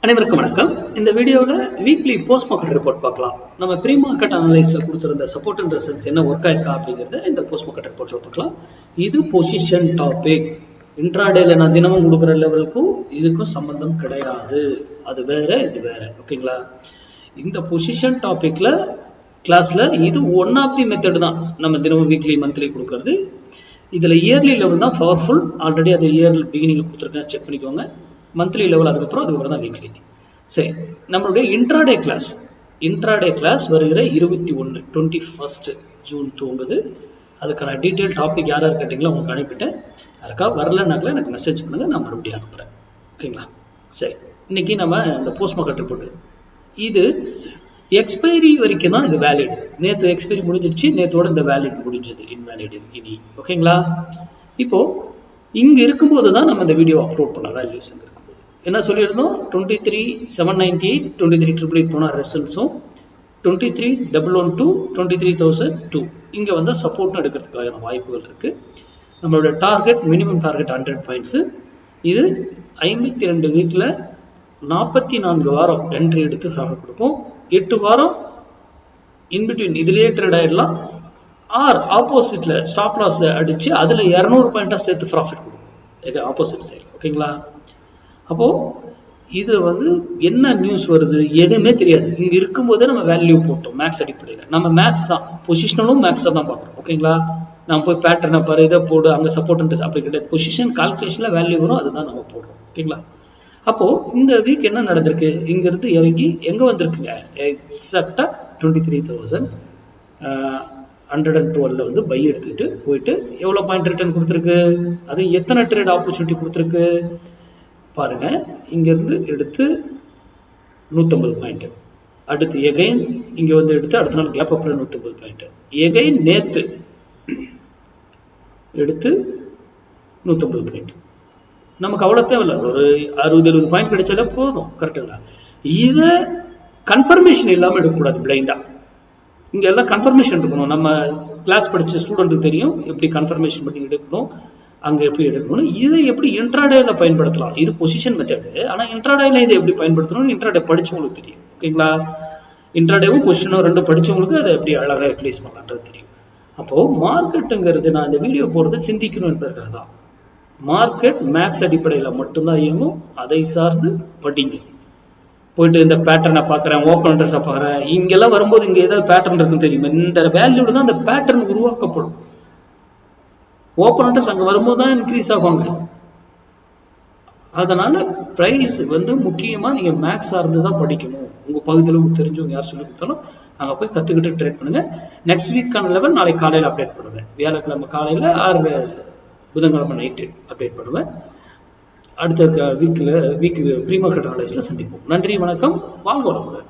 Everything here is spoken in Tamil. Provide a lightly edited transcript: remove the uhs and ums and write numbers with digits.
அனைவருக்கும் வணக்கம். இந்த வீடியோவில் வீக்லி போஸ்ட் மார்க்கெட் ரிப்போர்ட் பார்க்கலாம். நம்ம ப்ரீ மார்க்கெட் அனலைஸில் கொடுத்துருந்த சப்போர்ட் அண்ட் ரெசிஸ்டன்ஸ் என்ன ஒர்க் ஆயிருக்கா அப்படிங்கிறத இந்த போஸ்ட் மார்க்கெட் ரிப்போர்ட்டில் பார்க்கலாம். இது பொசிஷன் டாபிக். இன்ட்ராடேல நான் தினமும் கொடுக்குற லெவலுக்கும் இதுக்கும் சம்பந்தம் கிடையாது. அது வேற, இது வேற. ஓகேங்களா? இந்த பொசிஷன் டாபிக்ல கிளாஸ்ல இது ஒன் ஆஃப் தி மெத்தட் தான். நம்ம தினமும் வீக்லி மந்த்லி கொடுக்கறது. இதில் இயர்லி லெவல் தான் பவர்ஃபுல். ஆல்ரெடி அது இயர் பிகினிங்கில் கொடுத்துருக்கேன், செக் பண்ணிக்கோங்க. மந்த்லி லெவல் அதுக்கப்புறம் தான் வீக்லி. சரி, நம்மளுடைய இன்ட்ராடே கிளாஸ் வருகிற 21 ஜூன் துவங்குது. அதுக்கான டீட்டெயில் டாபிக் யார் கேட்டீங்களோ உங்களுக்கு அனுப்பிட்டேன். யாருக்கா வரலனாக்கல எனக்கு மெசேஜ் பண்ணுங்க, நான் மறுபடியும் அனுப்புகிறேன். ஓகேங்களா? சரி, இன்னைக்கு நம்ம இந்த போஸ்ட் மார்க்கெட் ரிப்போர்ட் இது எக்ஸ்பைரி வரைக்கும் தான் இது வேலிட். நேற்று எக்ஸ்பைரி முடிஞ்சிருச்சு, நேற்றோட இந்த வேலிட் முடிஞ்சது, இன்வேலிட் இனி. ஓகேங்களா? இப்போ இங்க இருக்கும்போது தான் நம்ம இந்த வீடியோ அப்லோட் பண்ண வேல்யூஸ் இருக்கும்போது என்ன சொல்லியிருந்தோம், 23,798 23,888 போன ரெசல்ட்ஸும் 23,112 23,002 இங்க வந்து சப்போர்ட்டும் எடுக்கிறதுக்கான வாய்ப்புகள் இருக்கு. நம்மளோட டார்கெட் மினிமம் டார்கெட் 100 பாயிண்ட்ஸ். இது 52 வீக்ல 44 வாரம் என்ட்ரி எடுத்து ப்ராஃபிட் கொடுக்கும். 8 வாரம் இன்பிட்வீன் இதுலயே ட்ரேட் ஆயிடலாம். ஆர் ஆப்போசிட்ல ஸ்டாப் லாஸ் அடிச்சு அதுல 200 பாயிண்டா சேர்த்து ப்ராஃபிட் கொடுக்கும் ஆப்போசிட் சைடு. ஓகேங்களா? அப்போ இது வந்து என்ன நியூஸ் வருது எதுவுமே தெரியாது. இங்க இருக்கும்போதே நம்ம வேல்யூ போட்டோம் மேக்ஸ் அடிப்படையில். நம்ம மேக்ஸ் தான், பொசிஷனலும் மேக்ஸ் தான் பார்க்குறோம். ஓகேங்களா? நம்ம போய் பேட்டர்னை பாரு, இதை போடு, அங்கே சப்போர்ட் அப்படி கிடையாது. பொசிஷன் கால்குலேஷன்ல வேல்யூ வரும், அதுதான் நம்ம போடுறோம். ஓகேங்களா? அப்போ இந்த வீக் என்ன நடந்திருக்கு, இங்க இருந்து இறங்கி எங்க வந்திருக்குங்க, எக்ஸாக்டா 23,112 வந்து பை எடுத்துக்கிட்டு போயிட்டு எவ்வளவு பாயிண்ட் ரிட்டர்ன் கொடுத்துருக்கு, அது எத்தனை ட்ரேட் ஆப்பர்ச்சுனிட்டி கொடுத்துருக்கு பாருங்க. இங்க இருந்து எடுத்து 150 பாயிண்ட், அடுத்து எகைன் இங்க வந்து எடுத்து அடுத்த நாள் கேப் அப்ல 150 பாயிண்ட், எகைன் நேத்து எடுத்து 150 பாயிண்ட். நமக்கு அவ்வளவு தேவையில்ல, ஒரு 60-70 பாயிண்ட் கிடைச்சாலே போதும். கரெக்டுங்களா? இத கன்ஃபர்மேஷன் இல்லாம எடுக்கக்கூடாது பிளைண்டா. இங்க எல்லாம் கன்ஃபர்மேஷன் இருக்கணும். நம்ம கிளாஸ் படிச்ச ஸ்டூடெண்ட்டுக்கு தெரியும் எப்படி கன்ஃபர்மேஷன் பண்ணி எடுக்கணும், அங்க எப்படி எடுக்கணும். இதை எப்படி இன்ட்ராடேல பயன்படுத்தலாம். இது பொசிஷன் மெத்தடு. ஆனா இன்ட்ராடேல இதை எப்படி பயன்படுத்தணும் இன்ட்ராடே படிச்சவங்களுக்கு தெரியும். ஓகேங்களா? இன்ட்ராடேவும் பொசிஷனும் ரெண்டும் படிச்சவங்களுக்கு அதை எப்படி அழகா யூட்டிலைஸ் பண்ணலான்றது தெரியும். அப்போ மார்க்கெட்டுங்கிறது, நான் இந்த வீடியோ போறது சிந்திக்கணும் என்பதற்காக தான். மார்க்கெட் மேக்ஸ் அடிப்படையில மட்டும்தான் இயங்கும். அதை சார்ந்து படிங்க. போயிட்டு இந்த பேட்டர்னை பார்க்குறேன், ஓப்பன் இன்ட்ரெஸ்டா பார்க்குறேன், இங்கெல்லாம் வரும்போது இங்க ஏதாவது பேட்டர்ன் இருக்குன்னு தெரியுமா? இந்த வேல்யூல தான் அந்த பேட்டர்ன் உருவாக்கப்படும். ஓப்பன் இன்ட்ரெஸ்ட் அங்க வரும்போது தான் இன்க்ரீஸ் ஆகுவாங்க. அதனால பிரைஸ் வந்து முக்கியமா நீங்க மேக்ஸ் சார்ந்து தான் படிக்கணும். உங்க பகுதியில் தெரிஞ்சவங்க யார் சொல்லி கொடுத்தாலும் அங்க போய் கத்துக்கிட்டு ட்ரேட் பண்ணுங்க. நெக்ஸ்ட் வீக்கான லெவல் நாளைக்கு காலையில அப்டேட் பண்ணுவேன். வியாழக்கிழமை காலையில ஆர் புதன்கிழமை நைட்டு அப்டேட் பண்ணுவேன். அடுத்த வீக் ப்ரீ மார்க்கெட் அனலைஸ்ல சந்திப்போம். நன்றி, வணக்கம், வாழ்க வளமுடன்.